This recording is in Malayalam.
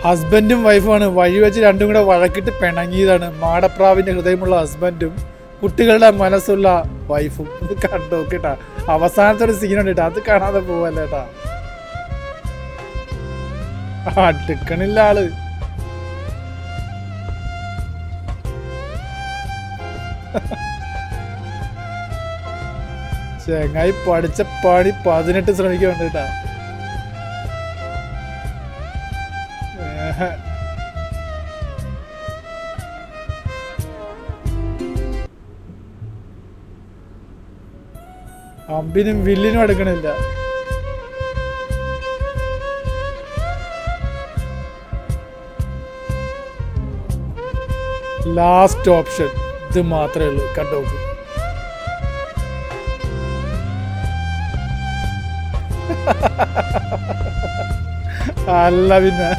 ഹസ്ബൻഡും വൈഫുമാണ്. വഴി വെച്ച് രണ്ടും കൂടെ വഴക്കിട്ട് പിണങ്ങിയതാണ്. മാടപ്രാവിന്റെ ഹൃദയമുള്ള ഹസ്ബൻഡും കുട്ടികളുടെ മനസ്സുള്ള വൈഫും. ഇത് കണ്ടോ കേട്ടാ, അവസാനത്തെ ഒരു സീനുണ്ട് കേട്ടാ, അത് കാണാതെ പോവല്ലേട്ടാ. അടുക്കണില്ല ആള്. ചെങ്ങായി പഠിച്ച പണി 18 ശ്രമിക്കുന്നുണ്ട് കേട്ടാ. അമ്പിനും വില്ലിനും എടുക്കണില്ല. ലാസ്റ്റ് ഓപ്ഷൻ ഇത് മാത്രമേ ഉള്ളൂ. കണ്ടോക്ക്. അല്ല പിന്നെ